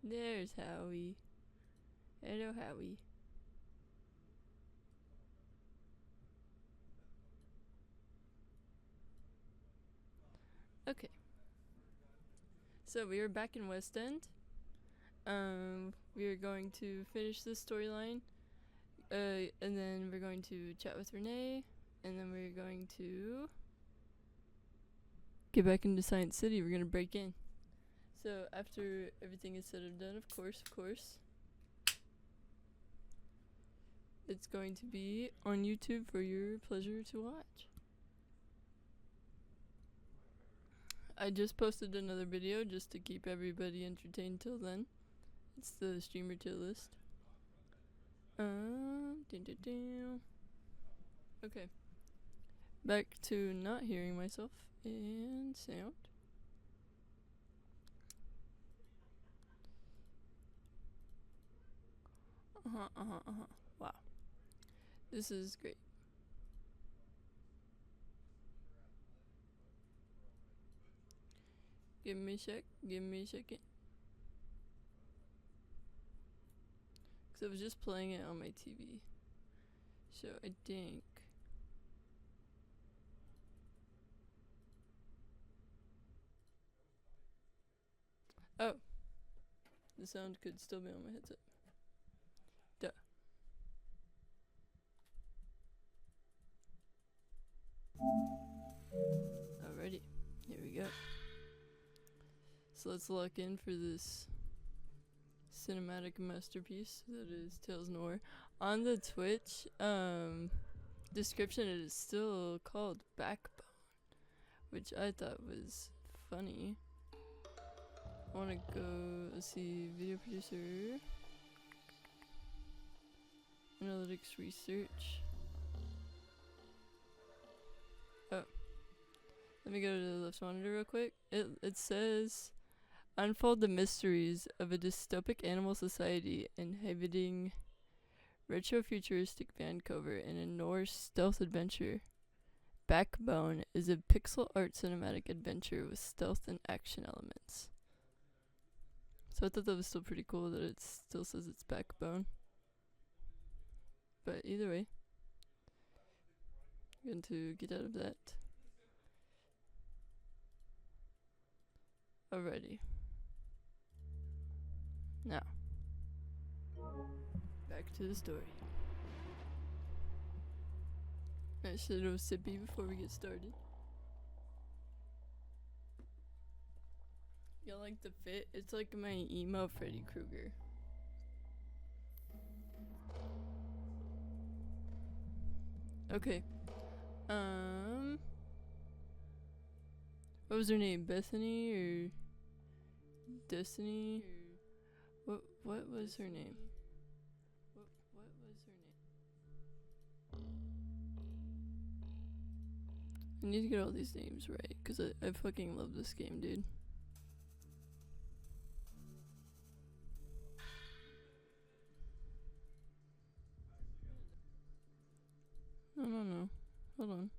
There's Howie. Hello, Howie. Okay. So we are back in West End. We are going to finish this storyline. And then we're going to chat with Renee. And then we're going to get back into Science City. We're going to break in. So after everything is said and done, of course, it's going to be on YouTube for your pleasure to watch. I just posted another video just to keep everybody entertained till then. It's the streamer tier list. Okay. Back to not hearing myself and sound. Wow. This is great. Give me a second. Because I was just playing it on my TV. So I think... Oh. The sound could still be on my headset. Duh. Alrighty. Here we go. So let's lock in for this cinematic masterpiece that is Tales Noir. On the Twitch description, it is still called Backbone, which I thought was funny. I want to go, let's see, video producer, analytics research. Oh, let me go to the left monitor real quick. It says, unfold the mysteries of a dystopic animal society inhabiting retrofuturistic Vancouver in a Norse stealth adventure. Backbone is a pixel art cinematic adventure with stealth and action elements. So I thought that was still pretty cool that it still says it's Backbone. But either way, I'm going to get out of that. Alrighty. Now, back to the story. I should have sippy before we get started. Y'all like the fit? It's like my emo Freddy Krueger. Okay. What was her name? Bethany or Destiny? What was her name? What was her name? I need to get all these names right, cause I fucking love this game, dude. No. Hold on.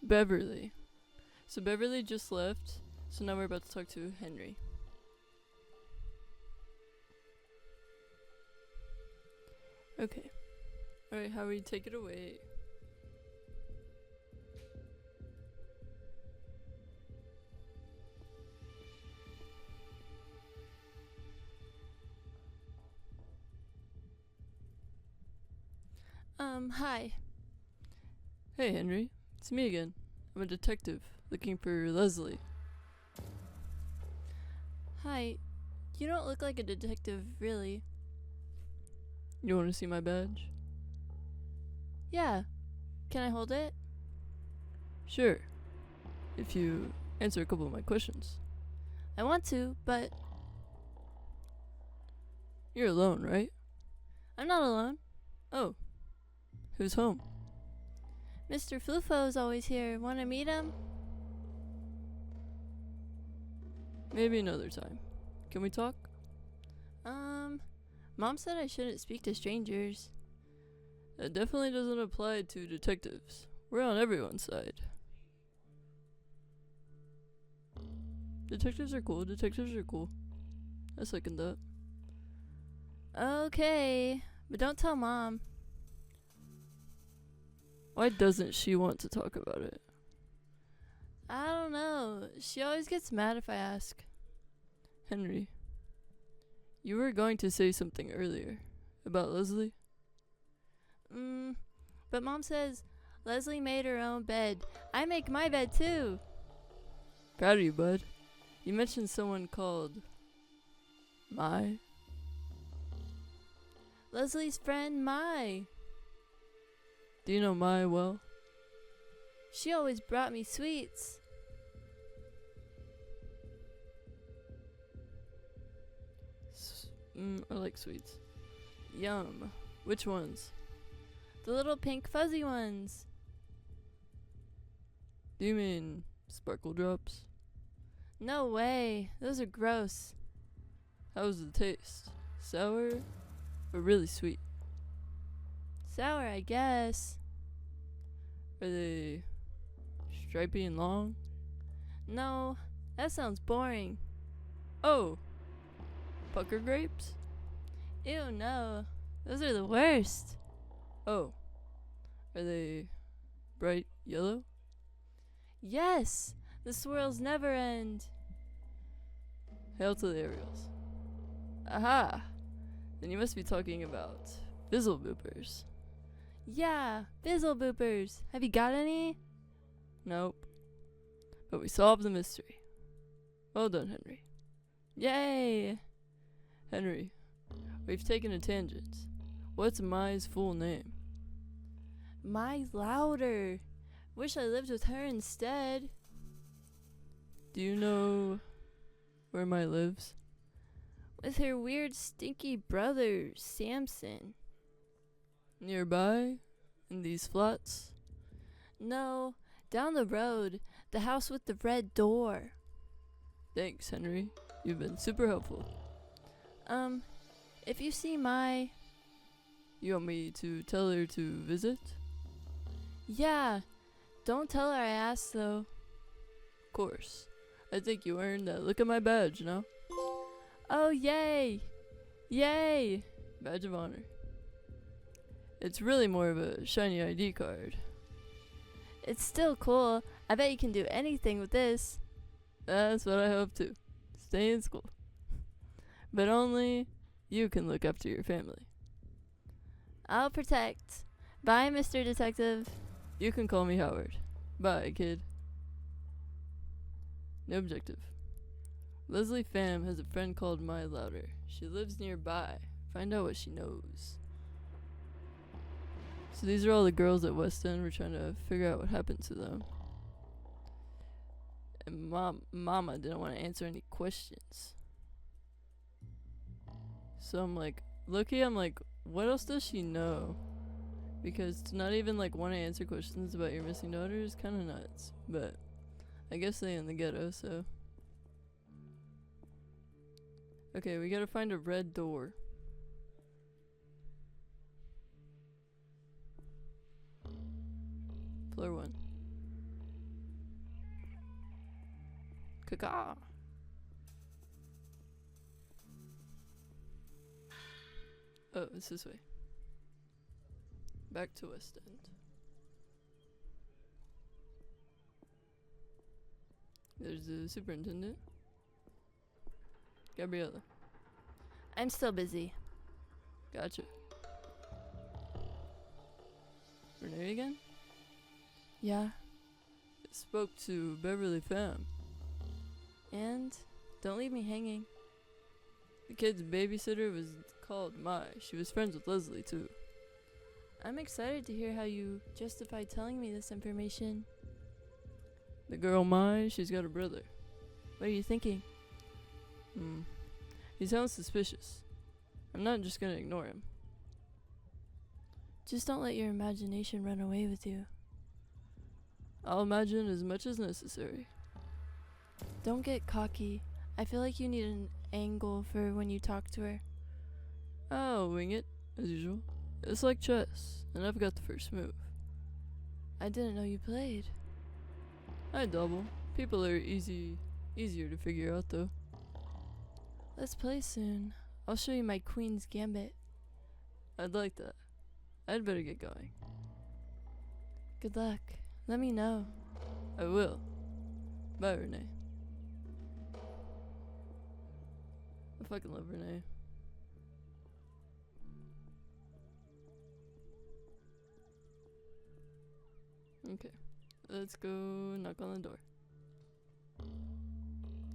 Beverly. So Beverly just left, so now we're about to talk to Henry. Okay. Alright, Howie, take it away. Hi. Hey, Henry. It's me again. I'm a detective, looking for Leslie. Hi. You don't look like a detective, really. You want to see my badge? Yeah. Can I hold it? Sure. If you answer a couple of my questions. I want to, but... You're alone, right? I'm not alone. Oh. Who's home? Mr. Flufo's always here. Want to meet him? Maybe another time. Can we talk? Mom said I shouldn't speak to strangers. That definitely doesn't apply to detectives. We're on everyone's side. Detectives are cool. Detectives are cool. I second that. Okay, but don't tell Mom. Why doesn't she want to talk about it? I don't know. She always gets mad if I ask. Henry, you were going to say something earlier about Leslie? But Mom says Leslie made her own bed. I make my bed too. Proud of you, bud. You mentioned someone called Mai. Leslie's friend Mai. Do you know Mai well? She always brought me sweets. I like sweets. Yum. Which ones? The little pink fuzzy ones. Do you mean sparkle drops? No way. Those are gross. How's the taste? Sour or really sweet? Sour, I guess. Are they stripy and long? No, that sounds boring. Oh, pucker grapes? Ew, no. Those are the worst. Oh, are they bright yellow? Yes, the swirls never end. Hail to the Ariels. Aha! Then you must be talking about fizzle boopers. Yeah, fizzle boopers. Have you got any? Nope. But we solved the mystery. Well done, Henry. Yay! Henry, we've taken a tangent. What's Mai's full name? Mai's louder. Wish I lived with her instead. Do you know where Mai lives? With her weird stinky brother, Samson. Nearby? In these flats? No, down the road. The house with the red door. Thanks, Henry. You've been super helpful. If you see Mai... You want me to tell her to visit? Yeah. Don't tell her I asked, though. Of course. I think you earned that. Look at my badge, no? Oh, yay! Yay! Badge of honor. It's really more of a shiny ID card. It's still cool. I bet you can do anything with this. That's what I hope to. Stay in school. But only you can look after your family. I'll protect. Bye, Mr. Detective. You can call me Howard. Bye, kid. No objective. Leslie Pham has a friend called Mai Louder. She lives nearby. Find out what she knows. So these are all the girls at West End. We're trying to figure out what happened to them. And Mama didn't want to answer any questions. So I'm like, low-key, I'm like, what else does she know? Because to not even like want to answer questions about your missing daughter is kind of nuts. But I guess they in the ghetto, so. Okay, we gotta find a red door. Floor 1. Caca. Oh, it's this way. Back to West End. There's the superintendent. Gabriella. I'm still busy. Gotcha. Renee again? Yeah. I spoke to Beverly Pham. And? Don't leave me hanging. The kid's babysitter was called Mai. She was friends with Leslie, too. I'm excited to hear how you justify telling me this information. The girl Mai, she's got a brother. What are you thinking? He sounds suspicious. I'm not just gonna ignore him. Just don't let your imagination run away with you. I'll imagine as much as necessary. Don't get cocky. I feel like you need an angle for when you talk to her. I'll wing it, as usual. It's like chess, and I've got the first move. I didn't know you played. I double. People are easier to figure out though. Let's play soon. I'll show you my queen's gambit. I'd like that. I'd better get going. Good luck. Let me know. I will. Bye, Renee. I fucking love Renee. Okay. Let's go knock on the door.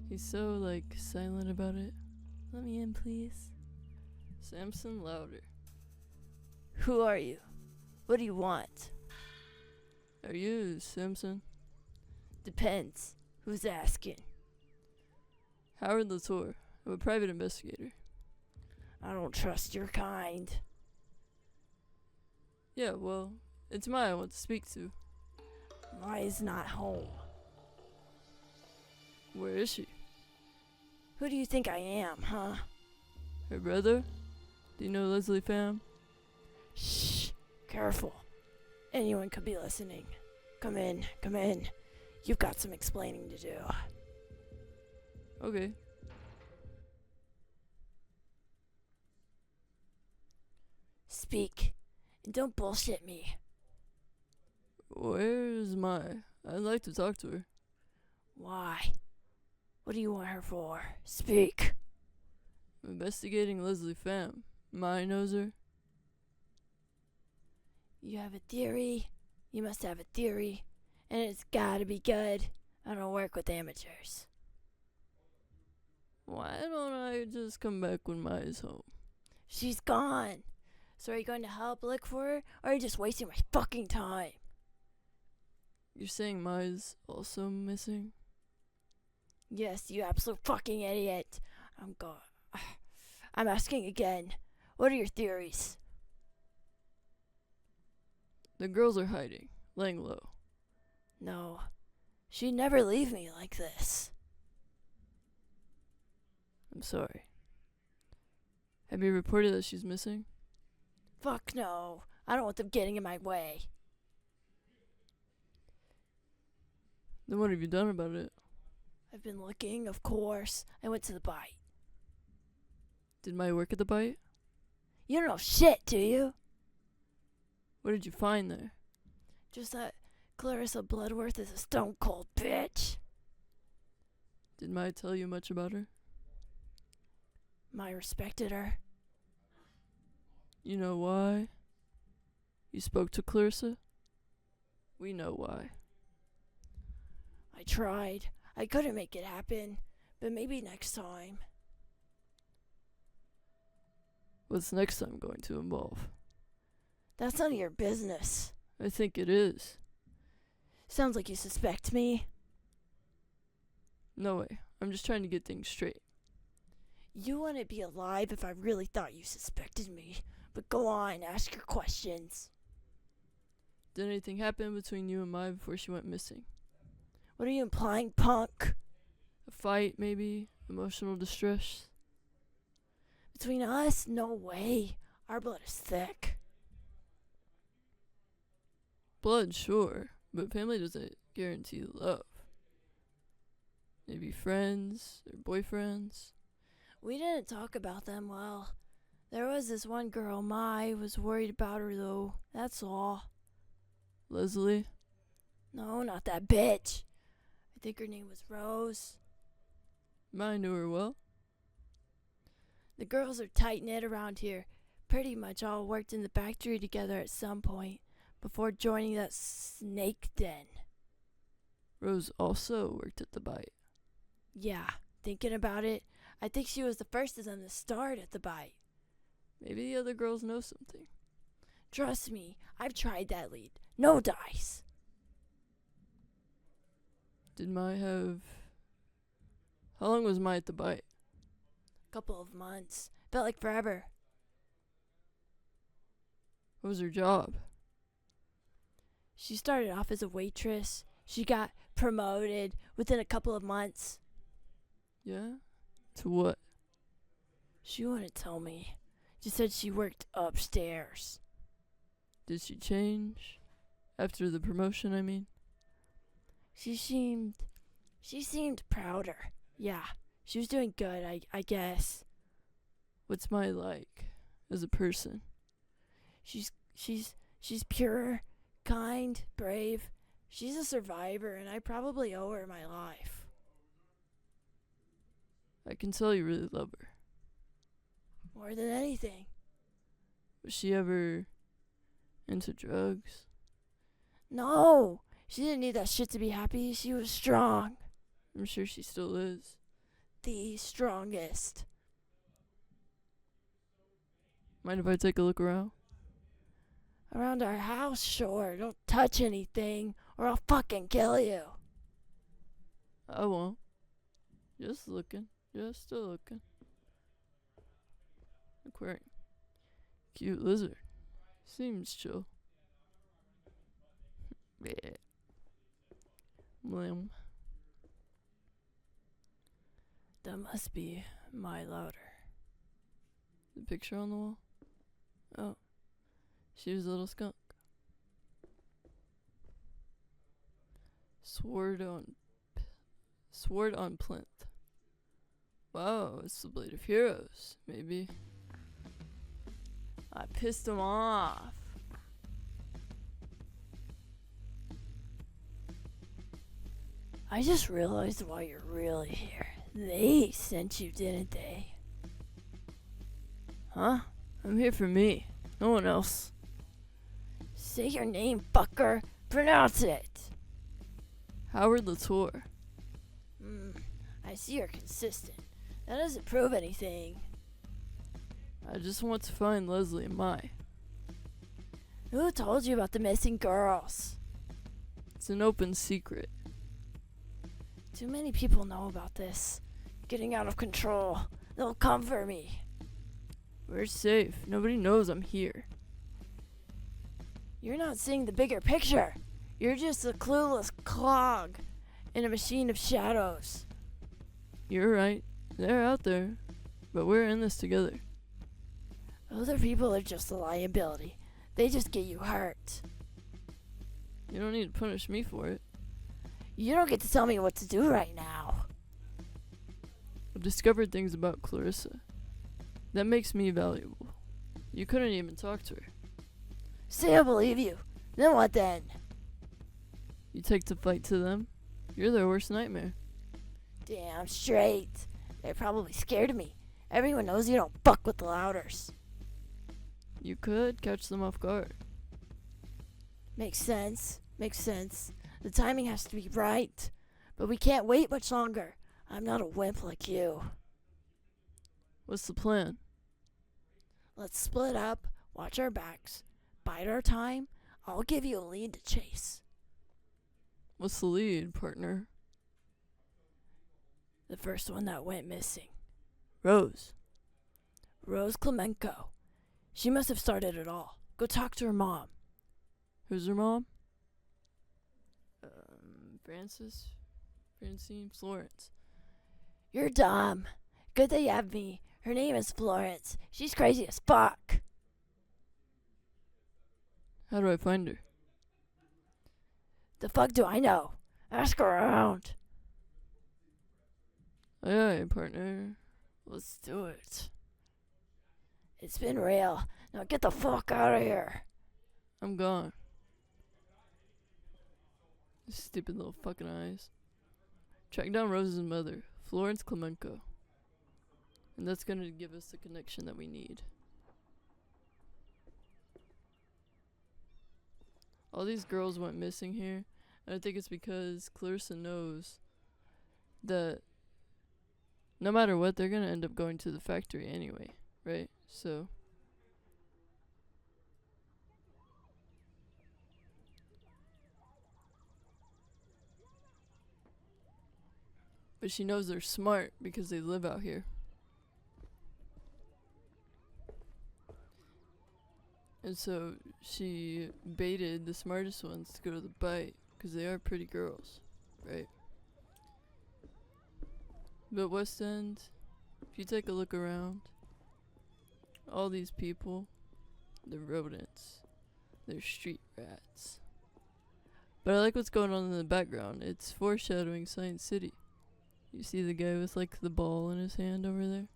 He's so, like, silent about it. Let me in, please. Samson louder. Who are you? What do you want? Are you Samson? Depends. Who's asking? Howard Latour. I'm a private investigator. I don't trust your kind. Yeah, well, it's Maya I want to speak to. Maya's not home. Where is she? Who do you think I am, huh? Her brother? Do you know Leslie Pham? Shh. Careful. Anyone could be listening. Come in, come in. You've got some explaining to do. Okay. Speak. And don't bullshit me. Where's Maya? I'd like to talk to her. Why? What do you want her for? Speak. I'm investigating Leslie Pham. Maya knows her. You have a theory? You must have a theory. And it's gotta be good. I don't work with amateurs. Why don't I just come back when Maya's home? She's gone. So are you going to help look for her? Or are you just wasting my fucking time? You're saying Maya's also missing? Yes, you absolute fucking idiot. I'm asking again. What are your theories? The girls are hiding, laying low. No. She'd never leave me like this. I'm sorry. Have you reported that she's missing? Fuck no. I don't want them getting in my way. Then what have you done about it? I've been looking, of course. I went to the bite. Did Maya work at the bite? You don't know shit, do you? What did you find there? Just that Clarissa Bloodworth is a stone cold bitch. Did Maya tell you much about her? I respected her. You know why? You spoke to Clarissa? We know why. I tried. I couldn't make it happen, but maybe next time. What's next time going to involve? That's none of your business. I think it is. Sounds like you suspect me. No way. I'm just trying to get things straight. You wouldn't be alive if I really thought you suspected me. But go on, ask your questions. Did anything happen between you and Maya before she went missing? What are you implying, punk? A fight, maybe? Emotional distress? Between us? No way. Our blood is thick. Blood, sure, but family doesn't guarantee love. Maybe friends or boyfriends. We didn't talk about them well. There was this one girl, Mai, was worried about her though. That's all. Leslie? No, not that bitch. I think her name was Rose. Maya knew her well. The girls are tight-knit around here. Pretty much all worked in the factory together at some point before joining that snake den. Rose also worked at the bite. Yeah, thinking about it, I think she was the first of them to start at the bite. Maybe the other girls know something. Trust me, I've tried that lead. No dice. Did Maya have... How long was Maya at the bite? Couple of months. Felt like forever. What was her job? She started off as a waitress. She got promoted within a couple of months. Yeah? To what? She wouldn't tell me. She said she worked upstairs. Did she change? After the promotion, I mean? She seemed prouder. Yeah, she was doing good, I guess. What's Mai like as a person? She's pure, kind, brave. She's a survivor, and I probably owe her my life. I can tell you really love her. More than anything. Was she ever into drugs? No, she didn't need that shit to be happy. She was strong. I'm sure she still is. The strongest. Mind if I take a look around? Around our house, sure. Don't touch anything, or I'll fucking kill you. I won't. Just looking. Just still looking. Aquarium. Cute lizard. Seems chill. Yeah. Blim. That must be my louder. The picture on the wall? Oh. She was a little skunk. Sword on plinth. Wow, it's the Blade of Heroes, maybe. I pissed him off. I just realized why you're really here. They sent you, didn't they? Huh? I'm here for me. No one else. Say your name, fucker. Pronounce it. Howard Latour. I see you're consistent. That doesn't prove anything. I just want to find Leslie and Mai. Who told you about the missing girls? It's an open secret. Too many people know about this. Getting out of control. They'll come for me. We're safe. Nobody knows I'm here. You're not seeing the bigger picture. You're just a clueless clog in a machine of shadows. You're right. They're out there. But we're in this together. Other people are just a liability. They just get you hurt. You don't need to punish me for it. You don't get to tell me what to do right now. I've discovered things about Clarissa. That makes me valuable. You couldn't even talk to her. Say I believe you. Then what then? You take the fight to them. You're their worst nightmare. Damn straight. They're probably scared of me. Everyone knows you don't fuck with the Louders. You could catch them off guard. Makes sense. Makes sense. The timing has to be right. But we can't wait much longer. I'm not a wimp like you. What's the plan? Let's split up, watch our backs, bide our time. I'll give you a lead to chase. What's the lead, partner? The first one that went missing. Rose. Rose Klemenko. She must have started it all. Go talk to her mom. Who's her mom? Francine Florence. You're dumb. Good that you have me. Her name is Florence. She's crazy as fuck. How do I find her? The fuck do I know? Ask around. Aye, aye, partner. Let's do it. It's been real. Now get the fuck out of here. I'm gone. Stupid little fucking eyes. Track down Rose's mother, Florence Klemenko. And that's gonna give us the connection that we need. All these girls went missing here, and I think it's because Clarissa knows that no matter what, they're gonna end up going to the factory anyway, right? So but she knows they're smart because they live out here. And so she baited the smartest ones to go to the bite because they are pretty girls, right? But West End, if you take a look around, All these people, they're rodents. They're street rats. But I like what's going on in the background. It's foreshadowing Science City. You see the guy with like the ball in his hand over there?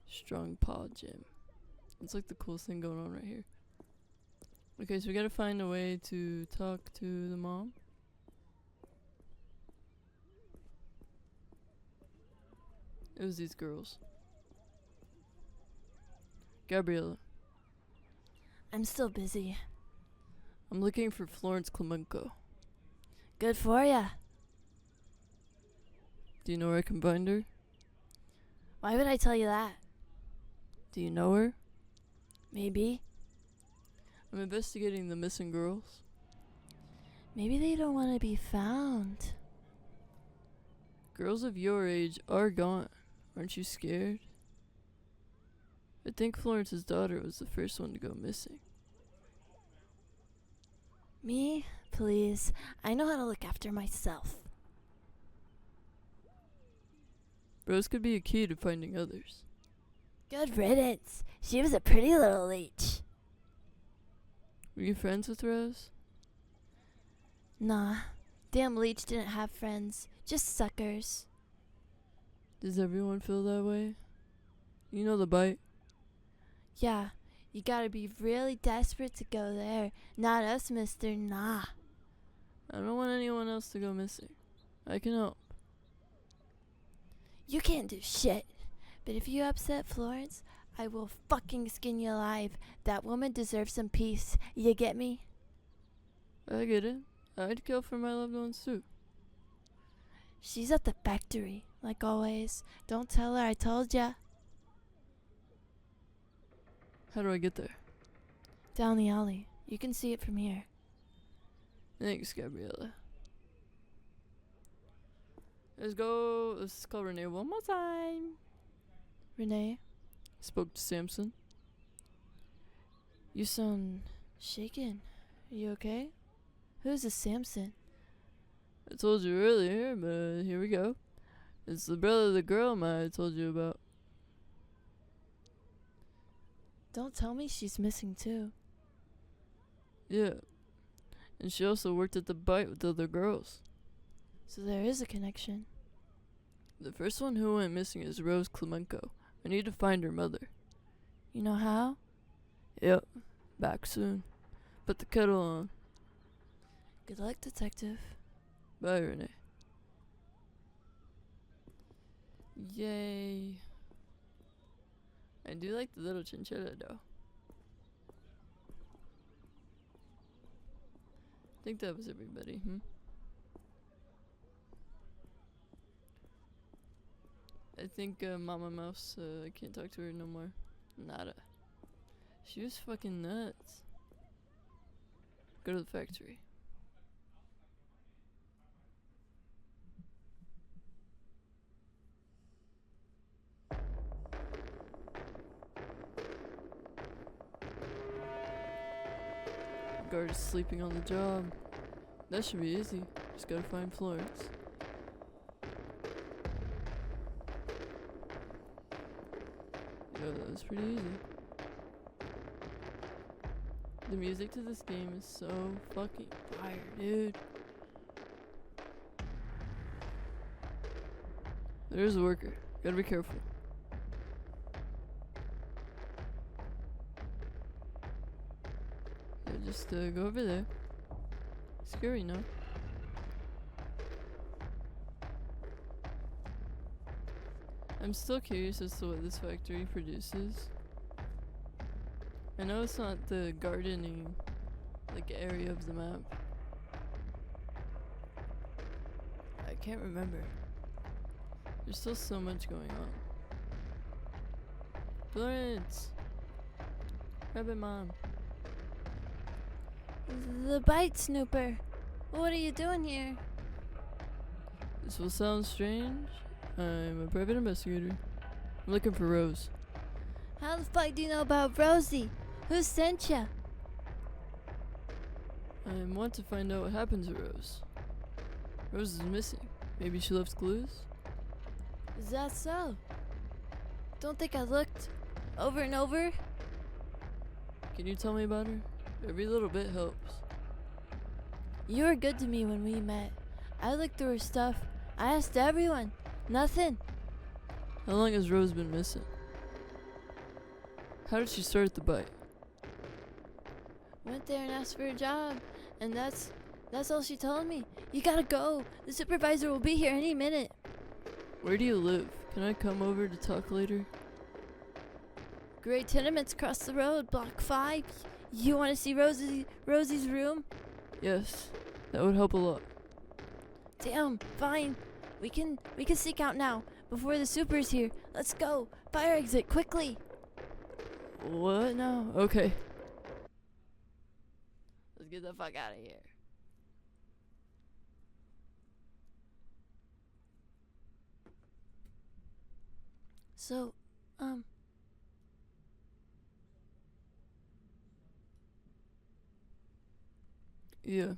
Strong paw gym. It's like the coolest thing going on right here. Okay, so we gotta find a way to talk to the mom. It was these girls. Gabriella, I'm still busy. I'm looking for Florence Clemenco. Good for ya. Do you know where I can find her? Why would I tell you that? Do you know her? Maybe. I'm investigating the missing girls. Maybe they don't want to be found. Girls of your age are gone. Aren't you scared? I think Florence's daughter was the first one to go missing. Me? Please. I know how to look after myself. Rose could be a key to finding others. Good riddance. She was a pretty little leech. Were you friends with Rose? Nah. Damn leech didn't have friends. Just suckers. Does everyone feel that way? You know the bite? Yeah. You gotta be really desperate to go there. Not us, mister. Nah. I don't want anyone else to go missing. I can help. You can't do shit. But if you upset Florence, I will fucking skin you alive. That woman deserves some peace. You get me? I get it. I'd kill for my loved ones too. She's at the factory, like always. Don't tell her I told ya. How do I get there? Down the alley. You can see it from here. Thanks, Gabriella. Let's go. Let's call Renee one more time. Renee, Spoke to Samson. you sound shaken. Are you okay? Who's this Samson? I told you earlier, but here we go. It's the brother of the girl I told you about. Don't tell me she's missing too. Yeah. And she also worked at the bite with the other girls. So there is a connection. The first one who went missing is Rose Clemenco. I need to find her mother. You know how? Yep. Back soon. Put the kettle on. Good luck, detective. Bye, Renee. Yay. I do like the little chinchilla though. I think that was everybody, I think Mama Mouse, I can't talk to her no more. Nada. She was fucking nuts. Go to the factory. Guard is sleeping on the job. That should be easy. Just gotta find Florence. Yo, that was pretty easy. The music to this game is so fucking fire, dude. There's a worker. Gotta be careful. Yeah, just go over there. Scary, no? I'm still curious as to what this factory produces. I know it's not the gardening like area of the map. I can't remember. There's still so much going on. Florence! Grab it, Mom. The bite snooper. What are you doing here? This will sound strange. I'm a private investigator. I'm looking for Rose. How the fuck do you know about Rosie? Who sent ya? I want to find out what happened to Rose. Rose is missing. Maybe she left clues? Is that so? Don't think I looked over and over? Can you tell me about her? Every little bit helps. You were good to me when we met. I looked through her stuff. I asked everyone. Nothing. How long has Rose been missing? How did she start the bite? Went there and asked for a job, and that's all she told me. You gotta go. The supervisor will be here any minute. Where do you live? Can I come over to talk later? Great tenements across the road, block 5. You want to see Rosie's room? Yes, that would help a lot. Damn, fine. We can sneak out now before the super's here. Let's go. Fire exit quickly. What now? Okay. Let's get the fuck out of here. So, Yeah.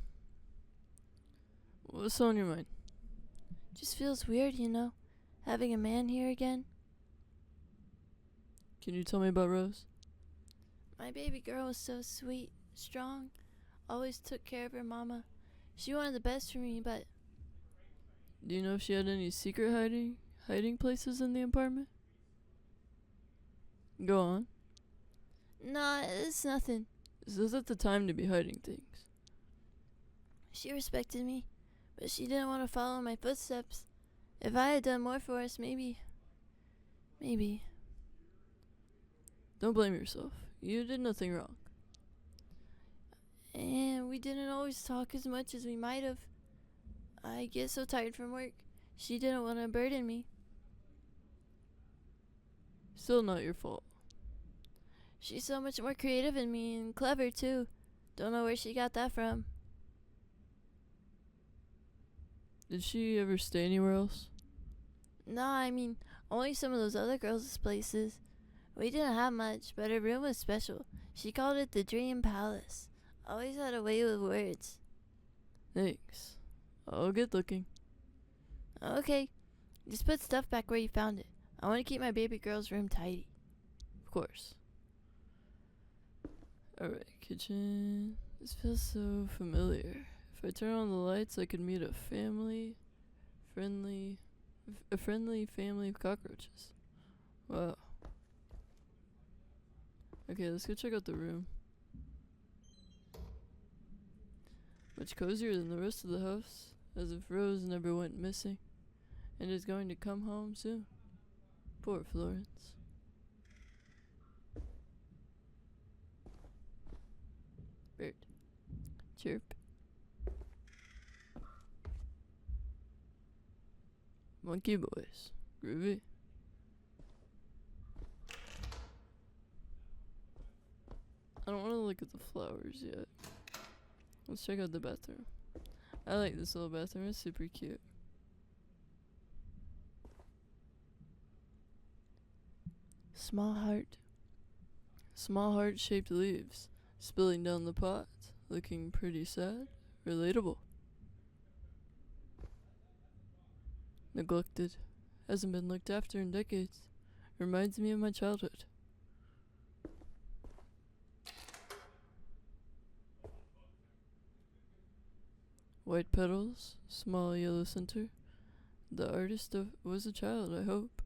What's on your mind? just feels weird, having a man here again. Can you tell me about Rose? My baby girl was so sweet, strong, always took care of her mama. She wanted the best for me, but Do you know if she had any secret hiding places in the apartment? Go on. nah, it's nothing. This isn't the time to be hiding things. She respected me, but she didn't want to follow in my footsteps. If I had done more for us, maybe. Don't blame yourself. You did nothing wrong. And we didn't always talk as much as we might have. I get so tired from work. She didn't want to burden me. Still not your fault. She's so much more creative than me and clever too. Don't know where she got that from. Did she ever stay anywhere else? Nah, I mean, only some of those other girls' places. We didn't have much, but her room was special. She called it the Dream Palace. Always had a way with words. Thanks. I'll get looking. Okay, just put stuff back where you found it. I want to keep my baby girl's room tidy. Of course. Alright, kitchen. This feels so familiar. If I turn on the lights, I could meet a friendly family of cockroaches. Wow. Okay, let's go check out the room. Much cozier than the rest of the house, as if Rose never went missing, and is going to come home soon. Poor Florence. Bird. Chirp. Monkey boys. Groovy. I don't want to look at the flowers yet. Let's check out the bathroom. I like this little bathroom. It's super cute. Small heart. Small heart-shaped leaves spilling down the pot, looking pretty sad. Relatable. Neglected. Hasn't been looked after in decades. Reminds me of my childhood. White petals, small yellow center. The artist was a child, I hope.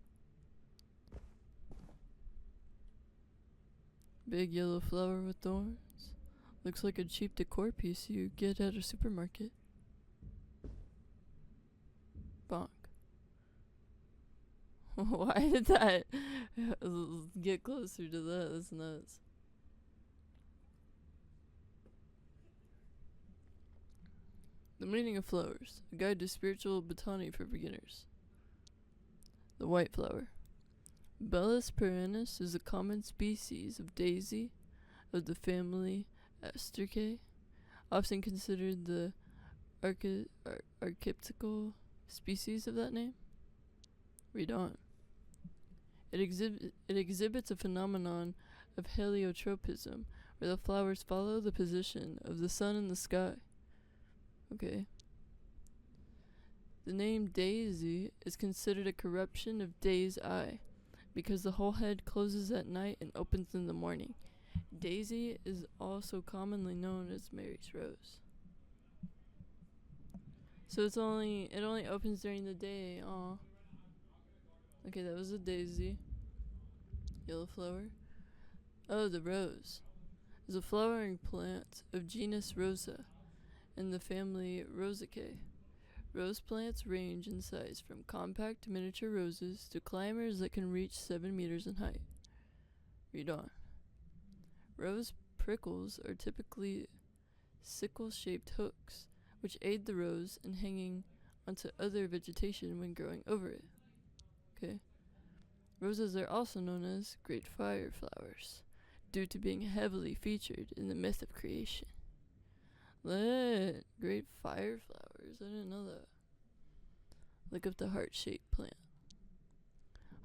Big yellow flower with thorns. Looks like a cheap decor piece you get at a supermarket. Bonk. Why did that get closer to that? That's nuts. The meaning of flowers. A guide to spiritual botany for beginners. The white flower. Bellis perennis is a common species of daisy of the family Astraceae, often considered the archetypical species of that name. Read on. It exhibits a phenomenon of heliotropism, where the flowers follow the position of the sun in the sky. Okay. The name Daisy is considered a corruption of Day's Eye because the whole head closes at night and opens in the morning. Daisy is also commonly known as Mary's Rose. So it only opens during the day. Aw. Okay, that was a daisy. Yellow flower. Oh, the rose is a flowering plant of genus Rosa in the family Rosaceae. Rose plants range in size from compact miniature roses to climbers that can reach 7 meters in height. Read on. Rose prickles are typically sickle-shaped hooks, which aid the rose in hanging onto other vegetation when growing over it. Okay. Roses are also known as great fire flowers, due to being heavily featured in the myth of creation. Great fire flowers. I didn't know that. Look up the heart-shaped plant.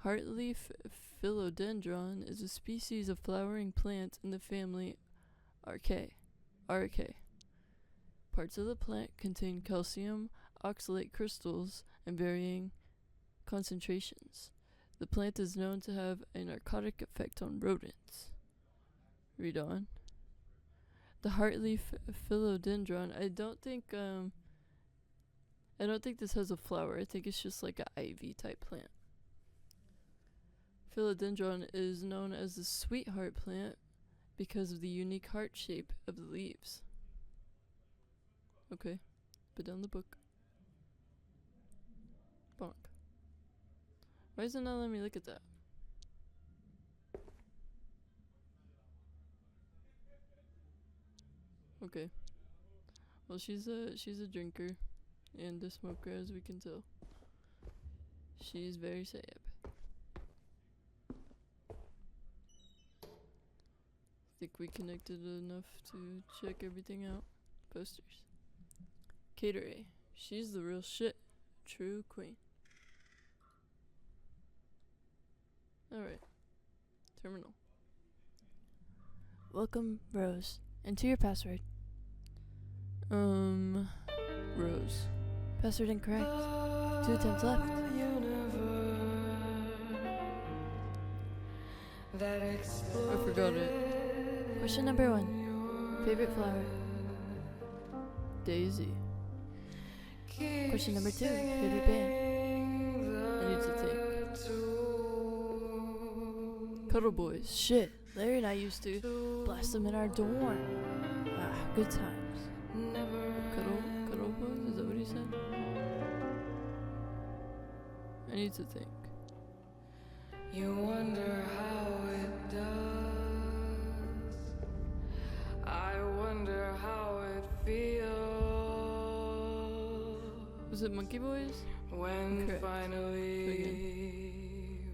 Heartleaf philodendron is a species of flowering plant in the family Araceae. Parts of the plant contain calcium oxalate crystals in varying concentrations. The plant is known to have a narcotic effect on rodents. Read on. The heartleaf philodendron. I don't think this has a flower. I think it's just like an ivy type plant. Philodendron is known as the sweetheart plant because of the unique heart shape of the leaves. Okay, put down the book. Bonk. Why is it not letting me look at that? Okay. Well, she's a drinker and a smoker, as we can tell. She's very sad. Think we connected enough to check everything out. Posters. Cateray. She's the real shit. True queen. Alright. Terminal. Welcome, Rose. Enter your password. Rose. Password incorrect. 2 attempts left. I forgot it. Question number 1. Favorite flower? Daisy. Question number 2. Favorite band? I need to think. Cuddle Boys. Shit, Larry and I used to blast them in our dorm. Good times. Cuddle Boys? Is that what he said? I need to think. You wonder how it does. I wonder how it feels. Was it Monkey Boys? When Correct. finally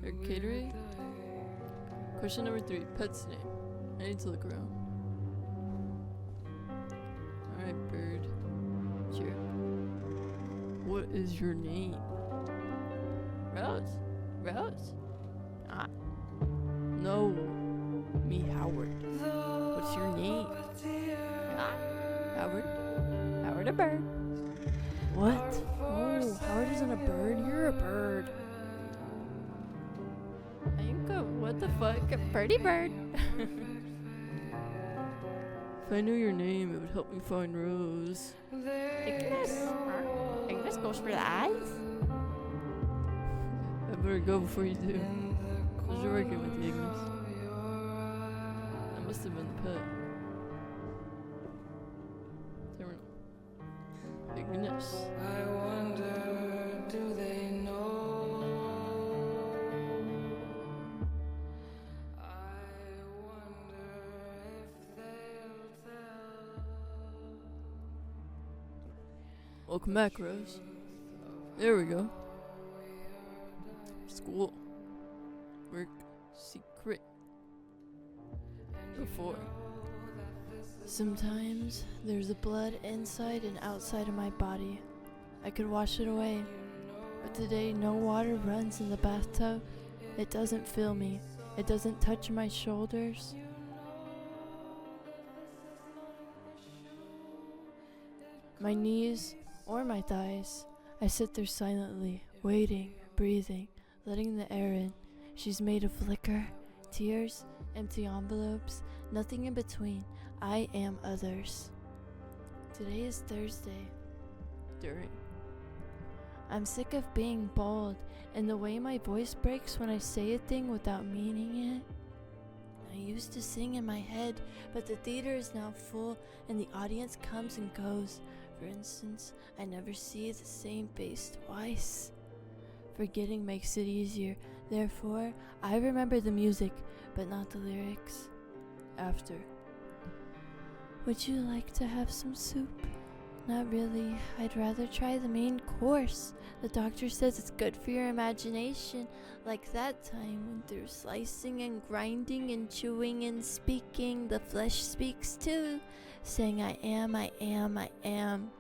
Or Cateray? Question number 3. Pet's name. I need to look around. Alright, bird. Cheer up. What is your name? Rose? Rose? No. Me, Howard. What's your name? Howard? Howard a bird. What? Oh, Howard isn't a bird. You're a bird. What the fuck? A birdie bird. If I knew your name, it would help me find Rose. Ignis goes for the eyes? I better go before you do. How's your working with the Ignis? That must have been the pet. Terminal. Ignis. I wonder, do they know? I wonder if they'll tell. Welcome back, Rose. There we go. School. Work. Secret. Before. Sometimes there's a blood inside and outside of my body. I could wash it away. But today no water runs in the bathtub. It doesn't fill me. It doesn't touch my shoulders. My knees or my thighs. I sit there silently, waiting, breathing, letting the air in. She's made of liquor, tears, empty envelopes, nothing in between. I am others. Today is Thursday. During. I'm sick of being bold and the way my voice breaks when I say a thing without meaning it. I used to sing in my head, but the theater is now full and the audience comes and goes. For instance, I never see the same face twice. Forgetting makes it easier. Therefore, I remember the music, but not the lyrics. After. Would you like to have some soup? Not really. I'd rather try the main course. The doctor says it's good for your imagination. Like that time when through slicing and grinding and chewing and speaking, the flesh speaks too, saying I am, I am, I am.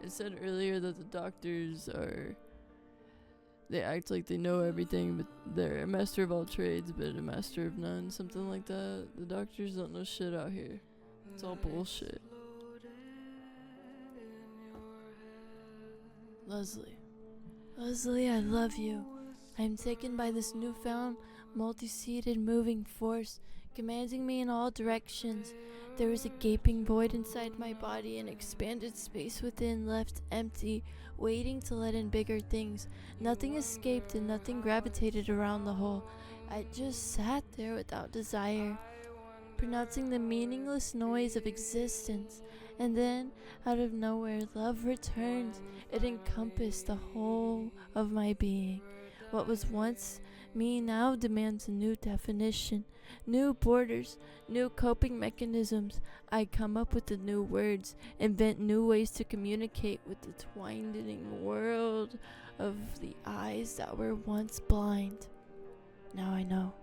It said earlier that the doctors they act like they know everything, but they're a master of all trades, but a master of none, something like that. The doctors don't know shit out here. It's all bullshit. Leslie, I love you. I am taken by this newfound, multi-seated moving force, commanding me in all directions. There is a gaping void inside my body, an expanded space within left empty, waiting to let in bigger things. Nothing escaped and nothing gravitated around the hole. I just sat there without desire, pronouncing the meaningless noise of existence. And then, out of nowhere, love returned. It encompassed the whole of my being. What was once me now demands a new definition, new borders, new coping mechanisms. I come up with the new words, invent new ways to communicate with the twining world of the eyes that were once blind. Now I know.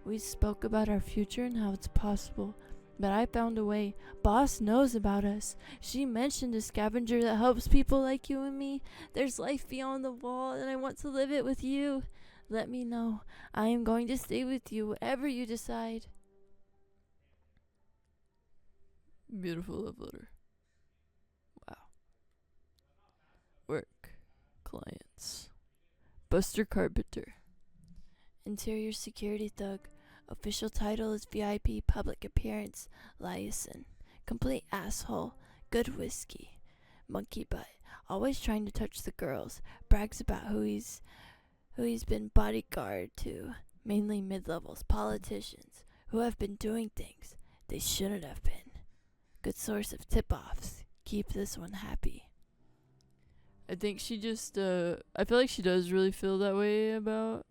We spoke about our future and how it's possible, but I found a way. Boss knows about us. She mentioned a scavenger that helps people like you and me. There's life beyond the wall, and I want to live it with you. Let me know. I am going to stay with you, whatever you decide. Beautiful love letter. Wow. Work. Clients. Buster Carpenter. Interior security thug. Official title is VIP public appearance. Liaison. Complete asshole. Good whiskey. Monkey butt. Always trying to touch the girls. Brags about who he's been bodyguard to. Mainly mid-levels. Politicians who have been doing things they shouldn't have been. Good source of tip-offs. Keep this one happy. I think she just, I feel like she does really feel that way about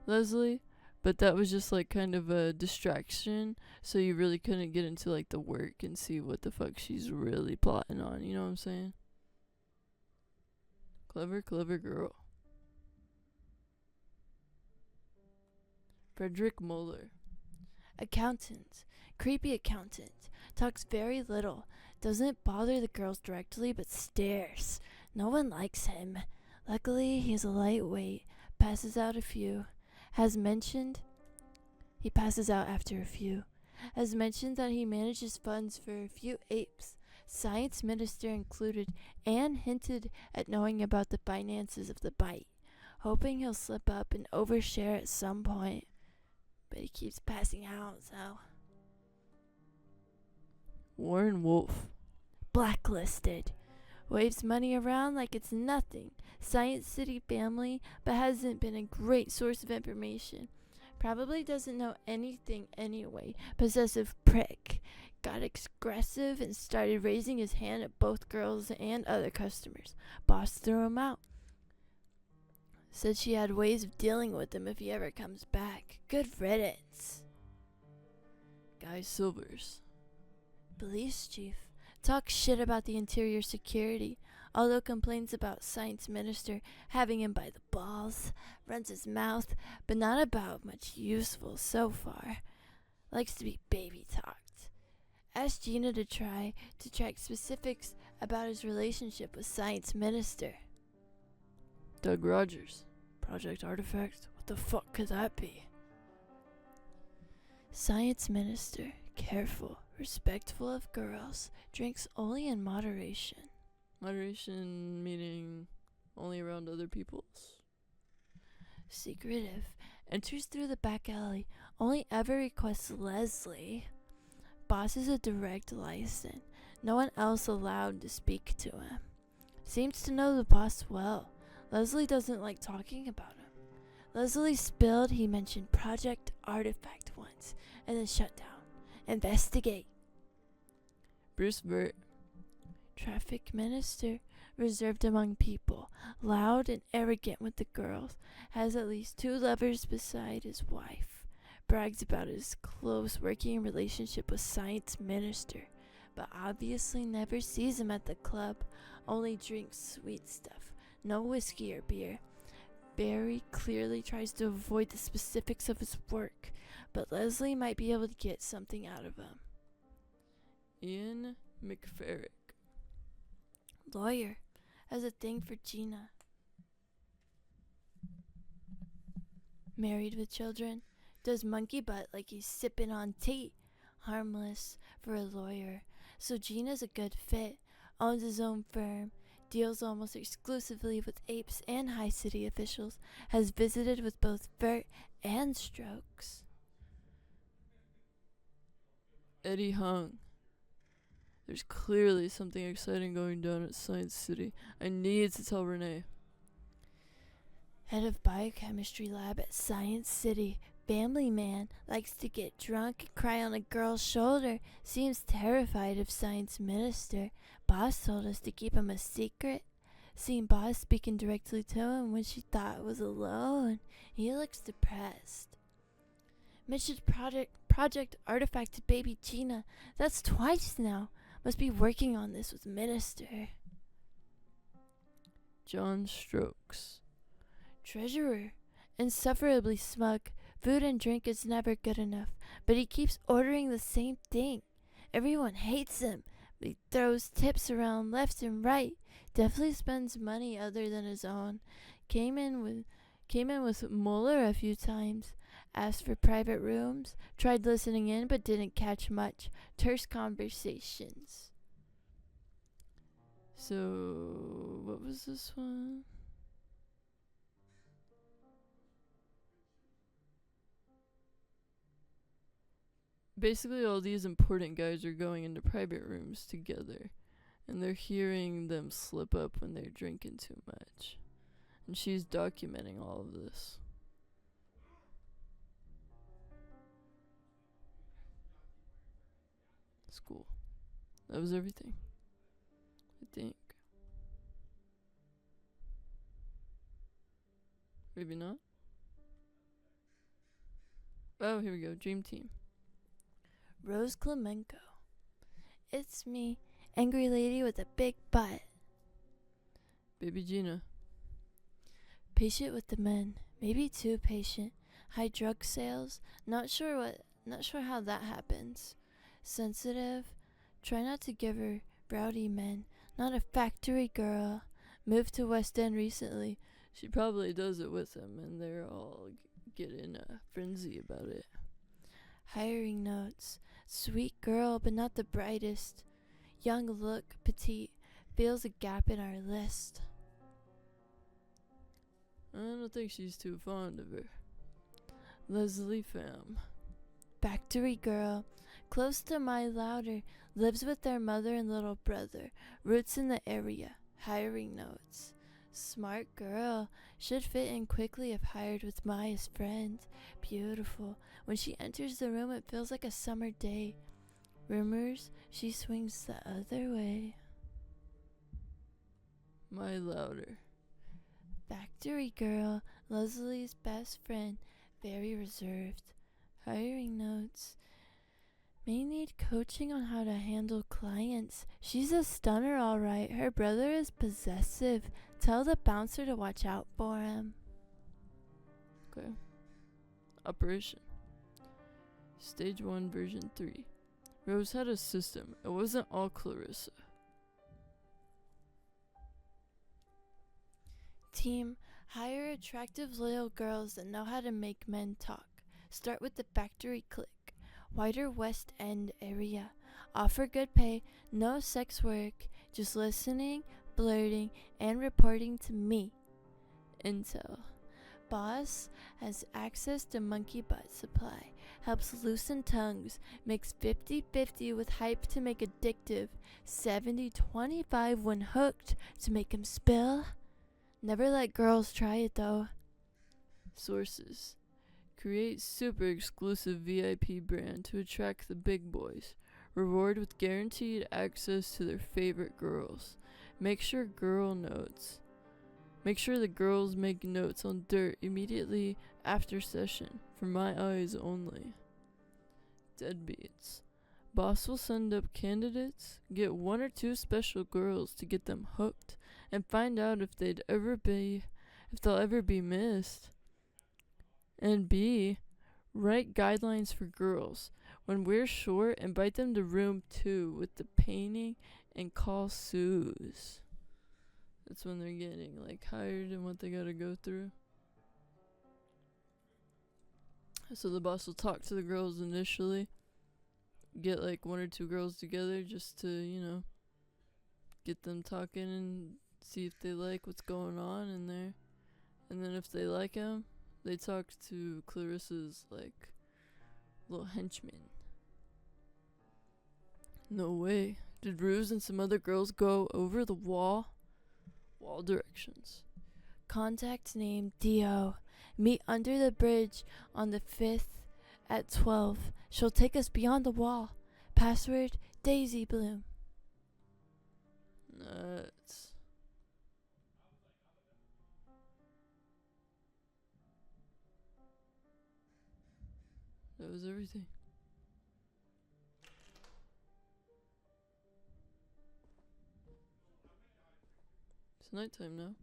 Leslie, but that was just like kind of a distraction, so you really couldn't get into like the work and see what the fuck she's really plotting on, you know what I'm saying? Clever, clever girl. Frederick Muller. Accountant. Creepy accountant. Talks very little. Doesn't bother the girls directly, but stares. No one likes him. Luckily, he's a lightweight. Passes out a few. He passes out after a few. Has mentioned that he manages funds for a few apes, science minister included, and hinted at knowing about the finances of the bite, hoping he'll slip up and overshare at some point. But he keeps passing out, so. Warren Wolf. Blacklisted. Waves money around like it's nothing. Science City family, but hasn't been a great source of information. Probably doesn't know anything anyway. Possessive prick. Got aggressive and started raising his hand at both girls and other customers. Boss threw him out. Said she had ways of dealing with him if he ever comes back. Good riddance. Guy Silvers. Police chief. Talks shit about the interior security, although complains about science minister having him by the balls. Runs his mouth, but not about much useful so far. Likes to be baby talked. Asked Gina to try to track specifics about his relationship with science minister. Doug Rogers. Project Artifact? What the fuck could that be? Science minister. Careful. Respectful of girls. Drinks only in moderation. Moderation meaning only around other people's. Secretive. Enters through the back alley. Only ever requests Leslie. Boss is a direct license. No one else allowed to speak to him. Seems to know the boss well. Leslie doesn't like talking about him. Leslie spilled he mentioned Project Artifact once, and then shut down. Investigate. Bruce Burt. Traffic minister, reserved among people, loud and arrogant with the girls, has at least 2 lovers beside his wife. Brags about his close working relationship with science minister, but obviously never sees him at the club, only drinks sweet stuff, no whiskey or beer. Barry clearly tries to avoid the specifics of his work, but Leslie might be able to get something out of him. Ian McFerrick. Lawyer, has a thing for Gina. Married with children, does monkey butt like he's sipping on tea. Harmless for a lawyer, so Gina's a good fit. Owns his own firm, deals almost exclusively with apes and high city officials, has visited with both Vert and Strokes. Eddie Hung. There's clearly something exciting going down at Science City. I need to tell Renee. Head of biochemistry lab at Science City. Family man, likes to get drunk and cry on a girl's shoulder. Seems terrified of science minister. Boss told us to keep him a secret. Seen boss speaking directly to him when she thought was alone. He looks depressed. Mentioned Project Artifact to baby Gina. That's twice now. Must be working on this with minister. John Strokes. Treasurer, insufferably smug. Food and drink is never good enough, but he keeps ordering the same thing. Everyone hates him, but he throws tips around left and right. Definitely spends money other than his own. Came in with Mueller a few times. Asked for private rooms. Tried listening in, but didn't catch much. Terse conversations. So, what was this one? Basically, all these important guys are going into private rooms together, and they're hearing them slip up when they're drinking too much. And she's documenting all of this. It's cool. That was everything, I think. Maybe not. Oh, here we go. Dream Team. Rose Clemenco. It's me, angry lady with a big butt. Baby Gina. Patient with the men, maybe too patient. High drug sales, not sure how that happens. Sensitive, try not to give her rowdy men. Not a factory girl. Moved to West End recently. She probably does it with him, and they're all getting a frenzy about it. Hiring notes. Sweet girl, but not the brightest. Young look, petite. Feels a gap in our list. I don't think she's too fond of her. Leslie Pham. Factory girl. Close to my louder. Lives with their mother and little brother. Roots in the area. Hiring notes. Smart girl. Should fit in quickly if hired with Maya's friend. Beautiful. When she enters the room, it feels like a summer day. Rumors, she swings the other way. My louder. Factory girl. Leslie's best friend. Very reserved. Hiring notes. May need coaching on how to handle clients. She's a stunner, alright. Her brother is possessive. Tell the bouncer to watch out for him. Okay. Operation. Stage 1, version 3. Rose had a system. It wasn't all Clarissa. Team, hire attractive loyal girls that know how to make men talk. Start with the factory clique. Wider West End area. Offer good pay, no sex work, just listening, blurting, and reporting to me. Intel. Boss has access to monkey butt supply, helps loosen tongues, makes 50-50 with hype to make addictive, 70-25 when hooked to make him spill. Never let girls try it though. Sources. Create super exclusive VIP brand to attract the big boys. Reward with guaranteed access to their favorite girls. Make sure the girls make notes on dirt immediately after session, for my eyes only. Deadbeats. Boss will send up candidates, get 1 or 2 special girls to get them hooked, and find out if they'll ever be missed. And B, write guidelines for girls. When we're short, invite them to room 2 with the painting and call Suze. That's when they're getting hired and what they gotta go through. So the boss will talk to the girls initially, get 1 or 2 girls together just to, get them talking and see if they like what's going on in there. And then if they like him, they talk to Clarissa's little henchman. No way. Did Ruse and some other girls go over the wall? Wall directions. Contact name Dio. Meet under the bridge on the 5th at 12. She'll take us beyond the wall. Password Daisy Bloom. Nuts. That was everything. It's nighttime now.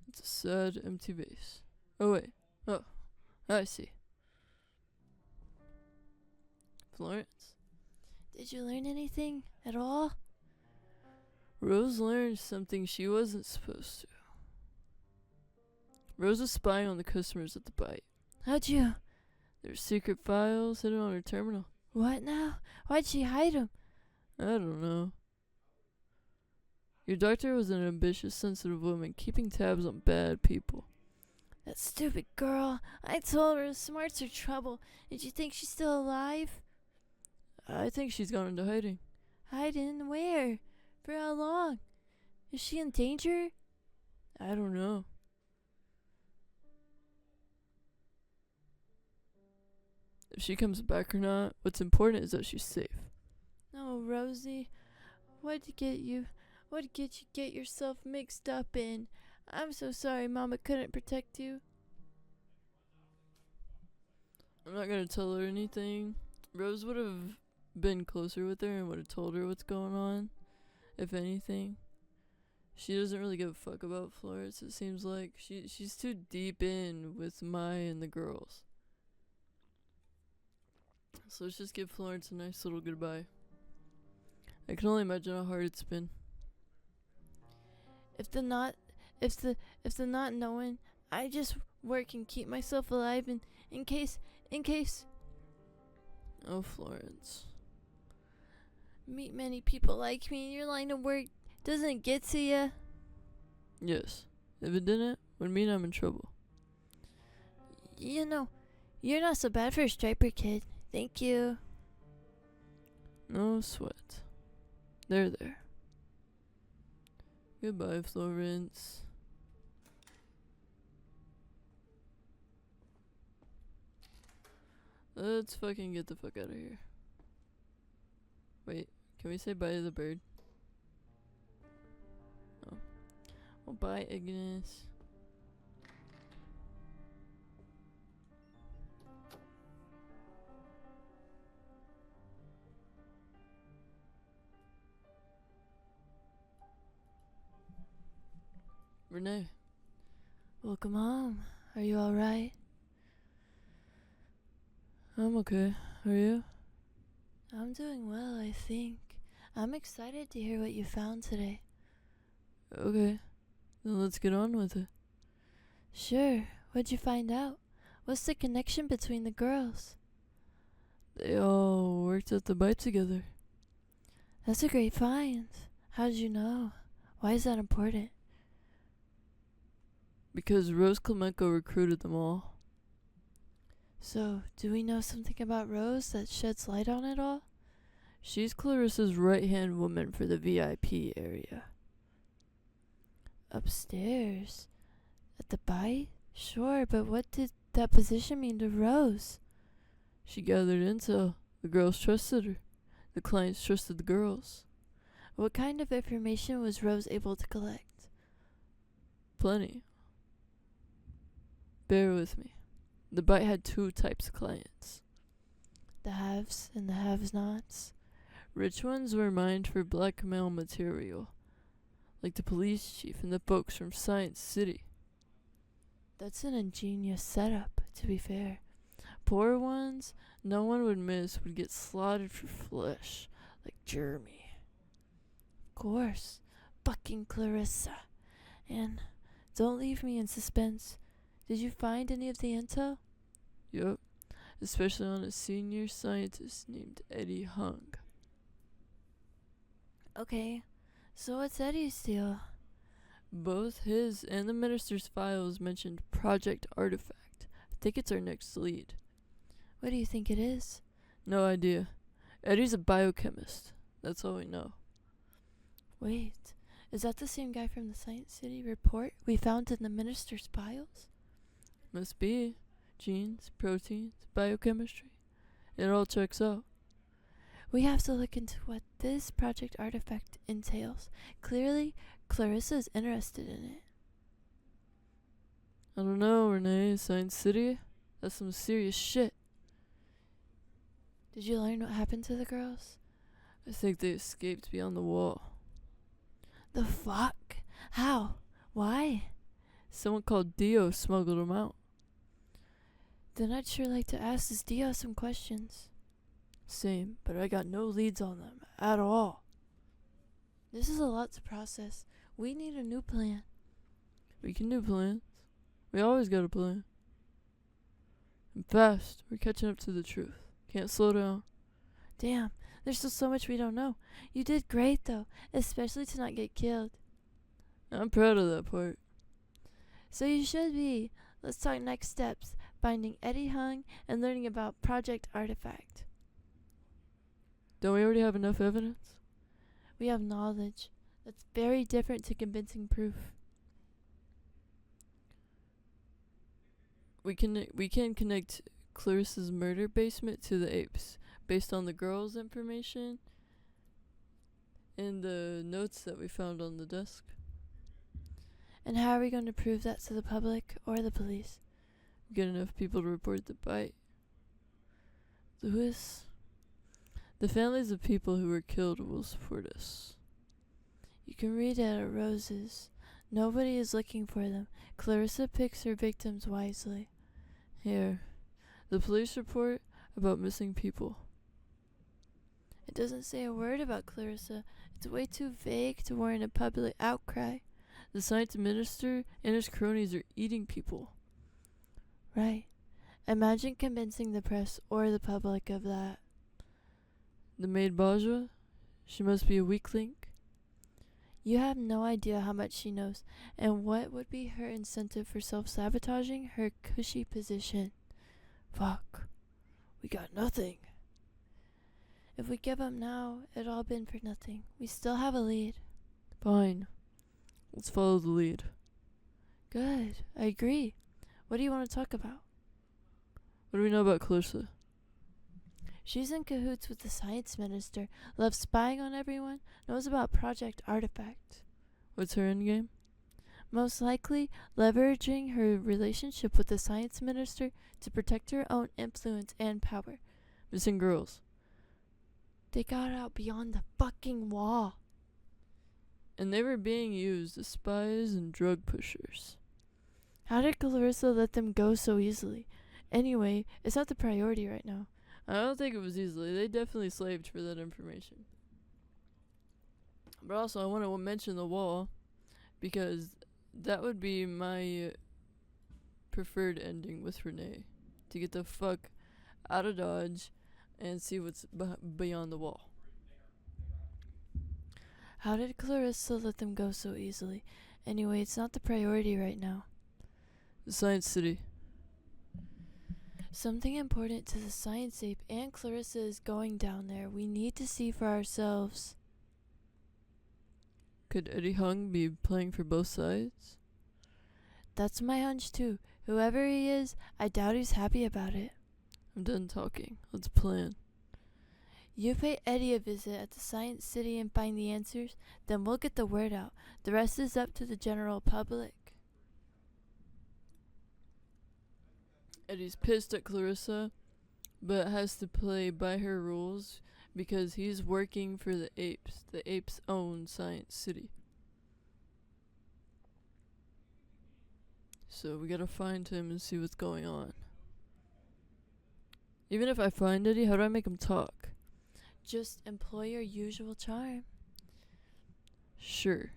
It's a sad, empty base. Oh, wait. Oh, I see. Florence. Did you learn anything at all? Rose learned something she wasn't supposed to. Rose was spying on the customers at the bite. How'd you? There's secret files hidden on her terminal. What now? Why'd she hide them? I don't know. Your doctor was an ambitious, sensitive woman, keeping tabs on bad people. That stupid girl. I told her smarts are trouble. Did you think she's still alive? I think she's gone into hiding. Hiding where? For how long? Is she in danger? I don't know. If she comes back or not, what's important is that she's safe. No, Rosie. What'd get you get yourself mixed up in? I'm so sorry Mama couldn't protect you. I'm not gonna tell her anything. Rose would have been closer with her and would have told her what's going on, if anything. She doesn't really give a fuck about Florence. It seems like she's too deep in with Mai and the girls. So let's just give Florence a nice little goodbye. I can only imagine how hard it's been. If the not knowing, I just work and keep myself alive in case Oh, Florence. meet many people like me in your line of work doesn't get to ya. Yes. If it didn't, would mean I'm in trouble. You know, you're not so bad for a striper kid. Thank you. No sweat. There. Goodbye, Florence. Let's fucking get the fuck out of here. Wait, can we say bye to the bird? Oh. Well, bye, Ignis. Renee. Welcome home. Are you alright? I'm okay. Are you? I'm doing well, I think. I'm excited to hear what you found today. Okay. Then let's get on with it. Sure. What'd you find out? What's the connection between the girls? They all worked at the bite together. That's a great find. How did you know? Why is that important? Because Rose Klemenko recruited them all. So, do we know something about Rose that sheds light on it all? She's Clarissa's right-hand woman for the VIP area. Upstairs? At the bite? Sure, but what did that position mean to Rose? She gathered intel. The girls trusted her. The clients trusted the girls. What kind of information was Rose able to collect? Plenty. Bear with me. The bite had two types of clients. The haves and the have-nots? Rich ones were mined for blackmail material, like the police chief and the folks from Science City. That's an ingenious setup, to be fair. Poor ones, no one would miss, would get slaughtered for flesh, like Jeremy. Of course. Fucking Clarissa. And don't leave me in suspense. Did you find any of the intel? Yup, especially on a senior scientist named Eddie Hung. Okay, so what's Eddie's deal? Both his and the minister's files mentioned Project Artifact. I think it's our next lead. What do you think it is? No idea. Eddie's a biochemist. That's all we know. Wait, is that the same guy from the Science City report we found in the minister's files? Must be. Genes, proteins, biochemistry. It all checks out. We have to look into what this Project Artifact entails. Clearly, Clarissa's interested in it. I don't know, Renee. Science City? That's some serious shit. Did you learn what happened to the girls? I think they escaped beyond the wall. The fuck? How? Why? Someone called Dio smuggled them out. Then I'd sure like to ask this Dio some questions. Same, but I got no leads on them at all. This is a lot to process. We need a new plan. We can do plans. We always got a plan. And fast. We're catching up to the truth. Can't slow down. Damn, there's still so much we don't know. You did great though, especially to not get killed. I'm proud of that part. So you should be. Let's talk next steps. Finding Eddie Hung and learning about Project Artifact. Don't we already have enough evidence? We have knowledge. That's very different to convincing proof. We can connect Clarissa's murder basement to the apes based on the girls' information and the notes that we found on the desk. And how are we going to prove that to the public or the police? Get enough people to report the bite. Lewis, the families of people who were killed will support us. You can read it at Rose's. Nobody is looking for them. Clarissa picks her victims wisely. Here, the police report about missing people. It doesn't say a word about Clarissa. It's way too vague to warrant a public outcry. The science minister and his cronies are eating people. Right. Imagine convincing the press or the public of that. The maid Bajwa? She must be a weak link. You have no idea how much she knows, and what would be her incentive for self-sabotaging her cushy position. Fuck. We got nothing. If we give up now, it'll all been for nothing. We still have a lead. Fine. Let's follow the lead. Good. I agree. What do you want to talk about? What do we know about Clarissa? She's in cahoots with the science minister, loves spying on everyone, knows about Project Artifact. What's her endgame? Most likely, leveraging her relationship with the science minister to protect her own influence and power. Missing girls. They got out beyond the fucking wall. And they were being used as spies and drug pushers. How did Clarissa let them go so easily? Anyway, it's not the priority right now. I don't think it was easily. They definitely slaved for that information. But also, I want to mention the wall, because that would be my preferred ending with Renee. To get the fuck out of Dodge and see what's beyond the wall. How did Clarissa let them go so easily? Anyway, it's not the priority right now. The Science City. Something important to the science ape and Clarissa is going down there. We need to see for ourselves. Could Eddie Hung be playing for both sides? That's my hunch too. Whoever he is, I doubt he's happy about it. I'm done talking. Let's plan. You pay Eddie a visit at the Science City and find the answers, then we'll get the word out. The rest is up to the general public. Eddie's pissed at Clarissa, but has to play by her rules because he's working for the apes' own Science City. So we gotta find him and see what's going on. Even if I find Eddie, how do I make him talk? Just employ your usual charm. Sure.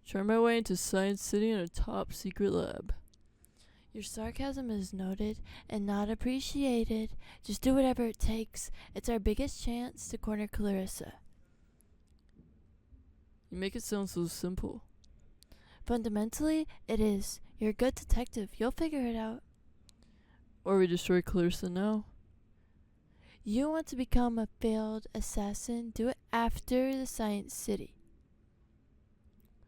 Try my way into Science City in a top secret lab. Your sarcasm is noted and not appreciated. Just do whatever it takes. It's our biggest chance to corner Clarissa. You make it sound so simple. Fundamentally, it is. You're a good detective. You'll figure it out. Or we destroy Clarissa now. You want to become a failed assassin? Do it after the Science City.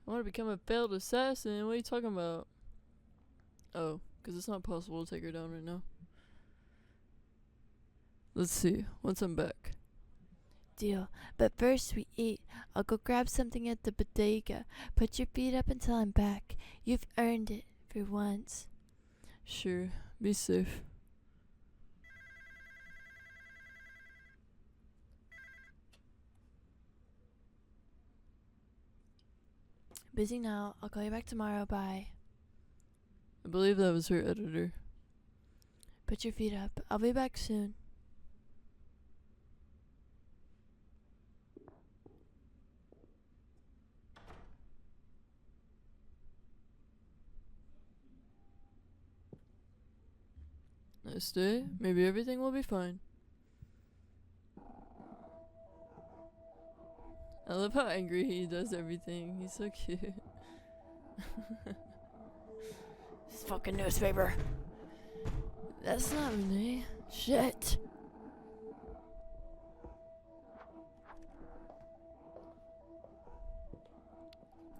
I want to become a failed assassin? What are you talking about? Oh, because it's not possible to take her down right now. Let's see, once I'm back. Deal. But first we eat. I'll go grab something at the bodega. Put your feet up until I'm back. You've earned it for once. Sure, be safe. Busy now. I'll call you back tomorrow. Bye. I believe that was her editor. Put your feet up. I'll be back soon. Nice day. Maybe everything will be fine. I love how angry he does everything. He's so cute. This fucking newspaper. That's not me. Shit.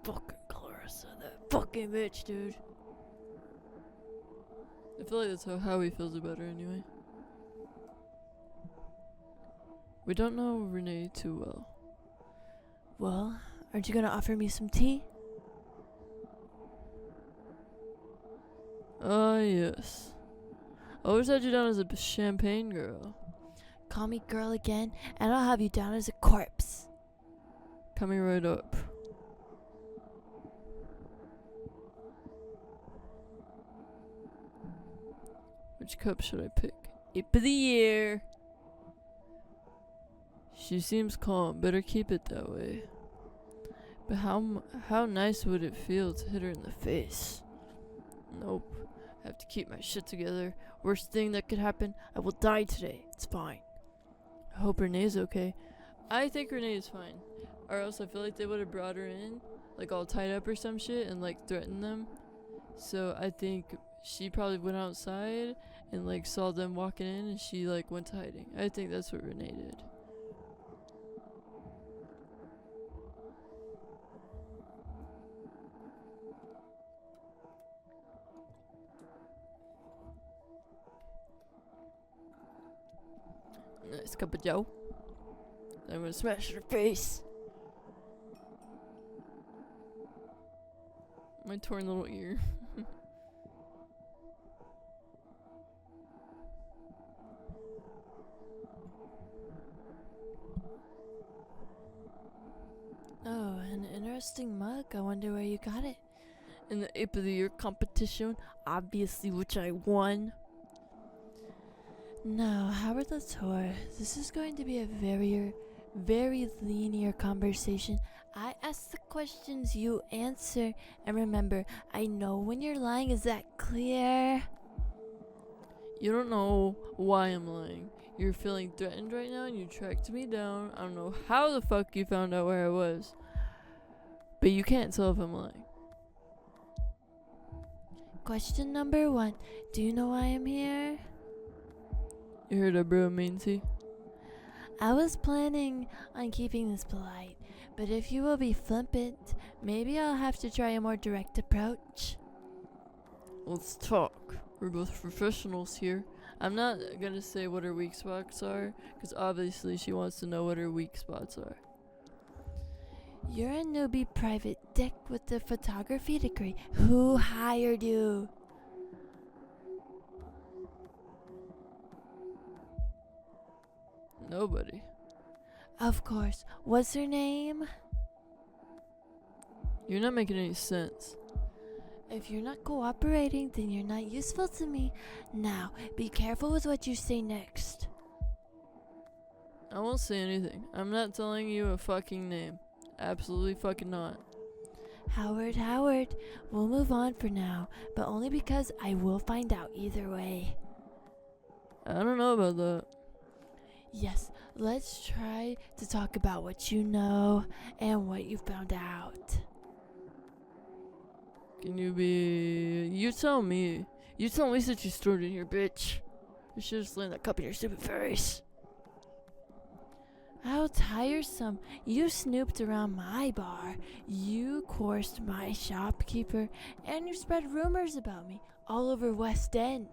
Fucking Clarissa, that fucking bitch, dude. I feel like that's how Howie feels about her anyway. We don't know Renee too well. Well, aren't you gonna offer me some tea? Ah, yes. I always had you down as a champagne girl. Call me girl again, and I'll have you down as a corpse. Coming right up. Which cup should I pick? Ape of the year! She seems calm. Better keep it that way. But how nice would it feel to hit her in the face? Nope. I have to keep my shit together. Worst thing that could happen, I will die today. It's fine. I hope Renee's okay. I think Renee is fine. Or else I feel like they would have brought her in, like all tied up or some shit, and like threatened them. So I think she probably went outside and like saw them walking in and she like went to hiding. I think that's what Renee did. Nice cup of joe. I'm gonna smash her face. My torn little ear. Oh, an interesting mug. I wonder where you got it. In the Ape of the Year competition, obviously, which I won. Now, Howard Latour, this is going to be a very linear conversation. I ask the questions, you answer. And remember, I know when you're lying. Is that clear? You don't know why I'm lying. You're feeling threatened right now and you tracked me down. I don't know how the fuck you found out where I was. But you can't tell if I'm lying. Question number 1. Do you know why I'm here? You heard a bro meansy? I was planning on keeping this polite, but if you will be flippant, maybe I'll have to try a more direct approach. Let's talk. We're both professionals here. I'm not gonna say what her weak spots are, because obviously she wants to know what her weak spots are. You're a newbie private dick with a photography degree. Who hired you? Nobody. Of course. What's her name? You're not making any sense. If you're not cooperating, then you're not useful to me. Now, be careful with what you say next. I won't say anything. I'm not telling you a fucking name. Absolutely fucking not. Howard, we'll move on for now, but only because I will find out either way. I don't know about that. Yes, let's try to talk about what you know and what you found out. Can you be... You tell me. You tell me since you stored in here, bitch. You should just land that cup in your stupid face. How tiresome. You snooped around my bar, you coursed my shopkeeper, and you spread rumors about me all over West End.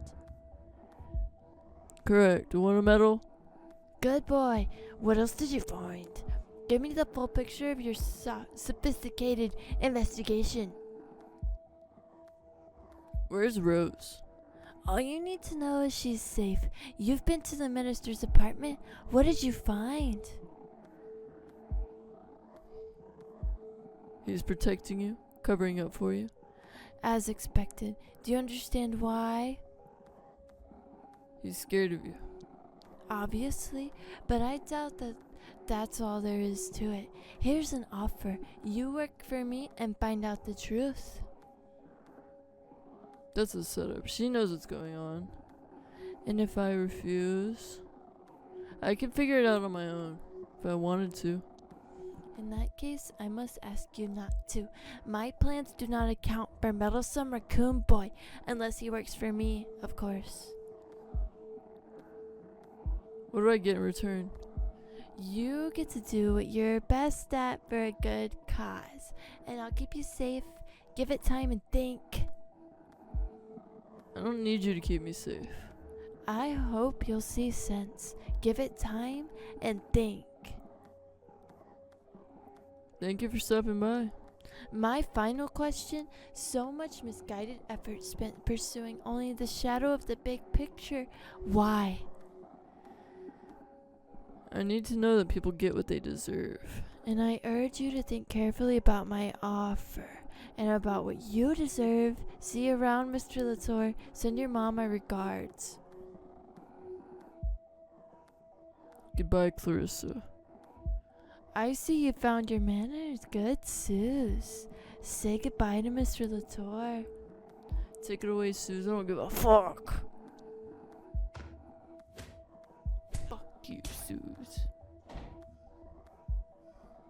Correct. You want a medal? Good boy. What else did you find? Give me the full picture of your sophisticated investigation. Where's Rose? All you need to know is she's safe. You've been to the minister's apartment. What did you find? He's protecting you, covering up for you. As expected. Do you understand why? He's scared of you. Obviously, but I doubt that that's all there is to it. Here's an offer. You work for me and find out the truth. That's a setup. She knows what's going on. And if I refuse, I can figure it out on my own if I wanted to. In that case, I must ask you not to. My plans do not account for Meddlesome Raccoon Boy, unless he works for me, of course. What do I get in return? You get to do what you're best at for a good cause, and I'll keep you safe. Give it time and think. I don't need you to keep me safe. I hope you'll see sense. Give it time and think. Thank you for stopping by. My final question, so much misguided effort spent pursuing only the shadow of the big picture. Why? I need to know that people get what they deserve. And I urge you to think carefully about my offer and about what you deserve. See you around, Mr. Latour. Send your mom my regards. Goodbye, Clarissa. I see you found your manners. Good, Suze. Say goodbye to Mr. Latour. Take it away, Suze. I don't give a fuck. Fuck you, Suze.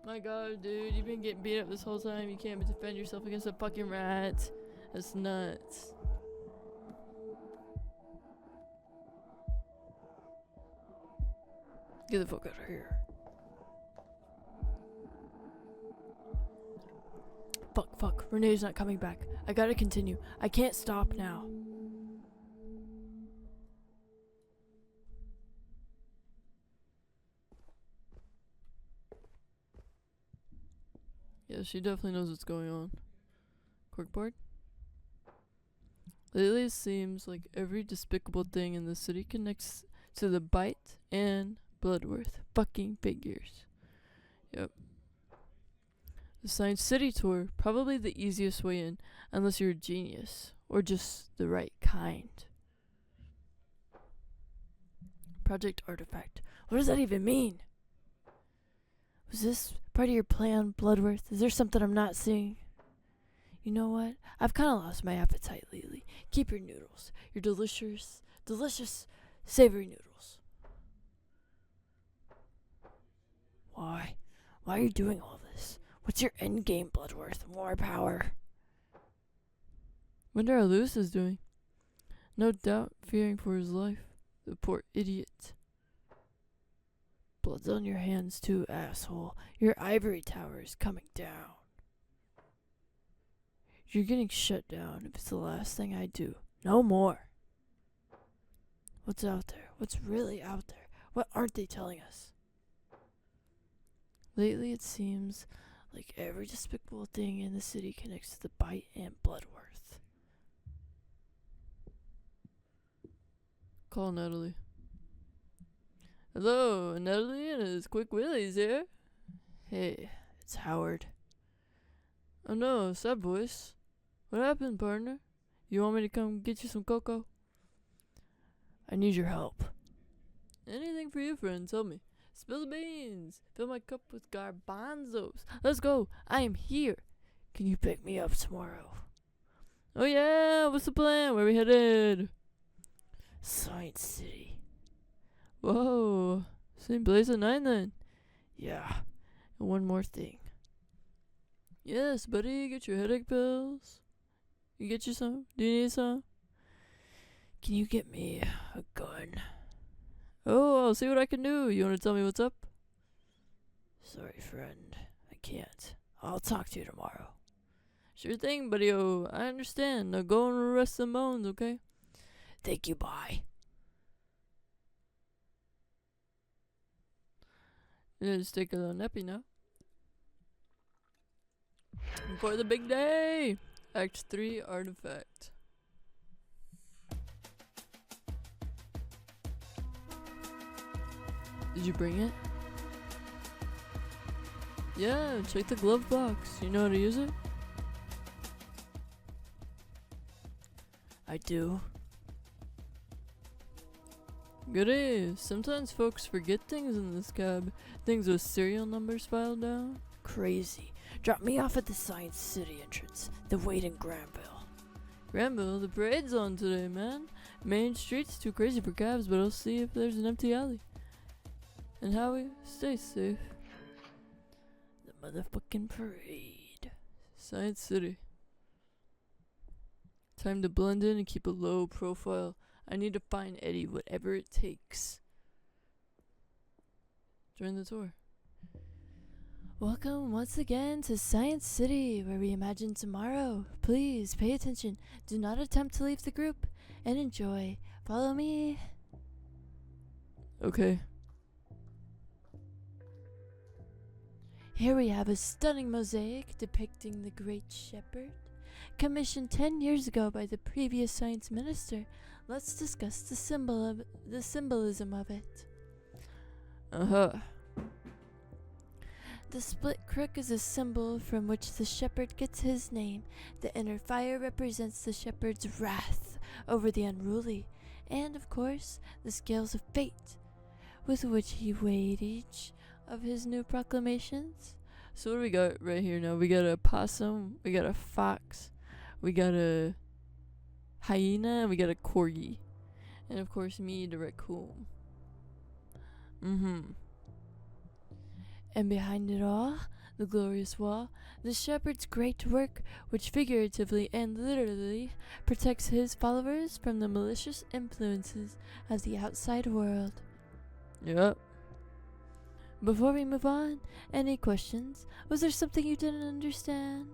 My god, dude, you've been getting beat up this whole time. You can't defend yourself against a fucking rat. That's nuts. Get the fuck out of here. Fuck. Renee's not coming back. I gotta continue. I can't stop now. Yeah, she definitely knows what's going on. Corkboard? Lately it seems like every despicable thing in the city connects to the bite and Bloodworth fucking figures. Yep. The Science City tour, probably the easiest way in, unless you're a genius, or just the right kind. Project Artifact. What does that even mean? Was this part of your plan, Bloodworth? Is there something I'm not seeing? You know what? I've kind of lost my appetite lately. Keep your noodles. Your delicious, savory noodles. Why? Why are you doing all this? What's your endgame, Bloodworth? More power? Wonder how Lewis is doing. No doubt fearing for his life. The poor idiot. Blood's on your hands too, asshole. Your ivory tower is coming down. You're getting shut down if it's the last thing I do. No more. What's out there? What's really out there? What aren't they telling us? Lately it seems like every despicable thing in the city connects to the Bite and Bloodworth. Call Natalie. Hello, Natalie and his quick willies here. Hey, it's Howard. Oh no, sad voice. What happened, partner? You want me to come get you some cocoa? I need your help. Anything for you, friend, tell me. Spill the beans. Fill my cup with garbanzos. Let's go. I am here. Can you pick me up tomorrow? Oh yeah, what's the plan? Where we headed? Science City. Whoa, same place at 9 then. Yeah, and one more thing. Yes, buddy, get your headache pills. You get you some? Do you need some? Can you get me a gun? Oh, I'll see what I can do. You want to tell me what's up? Sorry, friend. I can't. I'll talk to you tomorrow. Sure thing, buddy. Oh, I understand. Now go and rest some bones, okay? Thank you, bye. Yeah, just take a little nappy now. For the big day! Act 3 Artifact. Did you bring it? Yeah, check the glove box. You know how to use it? I do. Goody. Sometimes folks forget things in this cab. Things with serial numbers filed down. Crazy. Drop me off at the Science City entrance. The wait in Granville. Granville, the parade's on today, man. Main Street's too crazy for cabs, but I'll see if there's an empty alley. And Howie, stay safe. The motherfucking parade. Science City. Time to blend in and keep a low profile. I need to find Eddie, whatever it takes. Join the tour. Welcome once again to Science City, where we imagine tomorrow. Please pay attention. Do not attempt to leave the group, and enjoy. Follow me. Okay. Here we have a stunning mosaic depicting the Great Shepherd, commissioned 10 years ago by the previous science minister. Let's discuss the symbolism of it. Uh-huh. The split crook is a symbol from which the shepherd gets his name. The inner fire represents the shepherd's wrath over the unruly, and of course, the scales of fate, with which he weighed each of his new proclamations. So what do we got right here now? We got a possum, we got a fox, we got a hyena, and we got a corgi. And of course me, the raccoon. And behind it all, the glorious wall, the shepherd's great work, which figuratively and literally protects his followers from the malicious influences of the outside world. Yep. Before we move on, any questions? Was there something you didn't understand?